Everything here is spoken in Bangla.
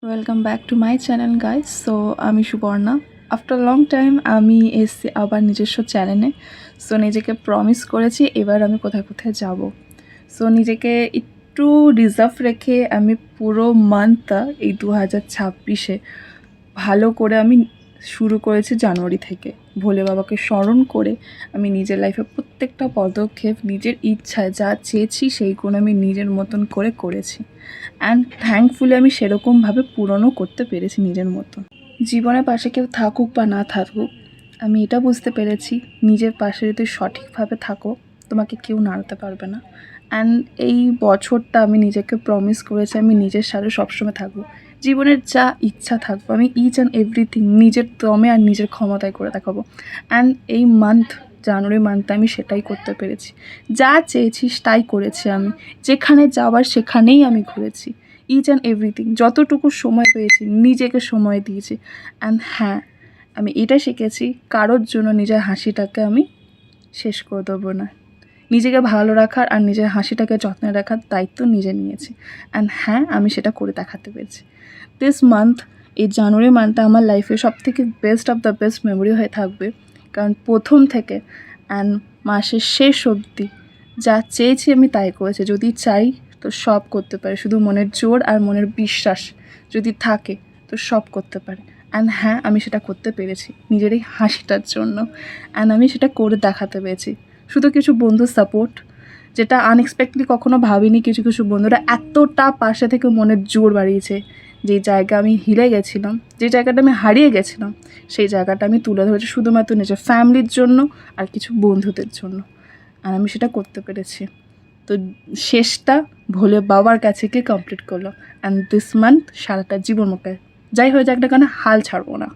Welcome back to my channel guys. So আমি সুবর্ণা। আফটার লং টাইম আমি এসছি আবার নিজস্ব চ্যানেলে। সো নিজেকে প্রমিস করেছি এবার আমি কোথায় কোথায় যাব। সো নিজেকে একটু রিজার্ভ রেখে আমি পুরো মান্থটা এই 2026-এ ভালো করে আমি শুরু করেছি জানুয়ারি থেকে। ভোলে বাবাকে স্মরণ করে আমি নিজের লাইফে প্রত্যেকটা পদক্ষেপ নিজের ইচ্ছায় যা চেয়েছি সেইগুলো আমি নিজের মতন করে করেছি। অ্যান্ড থ্যাঙ্কফুলি আমি সেরকমভাবে পূরণও করতে পেরেছি নিজের মতন। জীবনের পাশে কেউ থাকুক বা না থাকুক, আমি এটা বুঝতে পেরেছি নিজের পাশে যদি সঠিকভাবে থাকো তোমাকে কেউ নাড়াতে পারবে না। অ্যান্ড এই বছরটা আমি নিজেকে প্রমিস করেছি আমি নিজের সাথে সবসময় থাকবো। জীবনের যা ইচ্ছা থাকবো আমি ইচ অ্যান্ড এভরিথিং নিজের দমে আর নিজের ক্ষমতায় করে দেখাবো। অ্যান্ড এই জানুয়ারি মান্থে আমি সেটাই করতে পেরেছি। যা চেয়েছিস তাই করেছি আমি। যেখানে যাওয়ার সেখানেই আমি ঘুরেছি। ইচ অ্যান্ড এভরিথিং যতটুকু সময় পেয়েছি নিজেকে সময় দিয়েছি। অ্যান্ড হ্যাঁ, আমি এটা শিখেছি কারোর জন্য নিজের হাসিটাকে আমি শেষ করে দেবো না। নিজেকে ভালো রাখার আর নিজের হাসিটাকে যত্নে রাখার দায়িত্ব নিজে নিয়েছি। অ্যান্ড হ্যাঁ, আমি সেটা করে দেখাতে পেরেছি। দিস মান্থ, এই জানুয়ারি মান্থটা আমার লাইফে সবথেকে best of the best memory হয়ে থাকবে। কারণ প্রথম থেকে অ্যান্ড মাসের শেষ অবধি যা চেয়েছি আমি তাই করেছি। যদি চাই তো সব করতে পারে, শুধু মনের জোর আর মনের বিশ্বাস যদি থাকে তো সব করতে পারে। অ্যান্ড হ্যাঁ, আমি সেটা করতে পেরেছি নিজের এই হাসিটার জন্য। অ্যান্ড আমি সেটা করে দেখাতে পেরেছি শুধু কিছু বন্ধুর সাপোর্ট, যেটা আনএক্সপেক্টলি কখনো ভাবিনি। কিছু কিছু বন্ধুরা এতটা পাশে থেকে মনের জোর বাড়িয়েছে। যে জায়গা আমি হিলে গেছিলাম, যে জায়গাটা আমি হারিয়ে গেছিলাম, সেই জায়গাটা আমি তুলে ধরেছি শুধুমাত্র নিজের ফ্যামিলির জন্য আর কিছু বন্ধুদের জন্য। আর আমি সেটা করতে পেরেছি। তো শেষটা ভোলে বাবার কাছে গিয়ে কমপ্লিট করলো। অ্যান্ড দিস মান্থ সারাটা জীবন মুখে যাই হয়ে যাক না কেন হাল ছাড়বো না।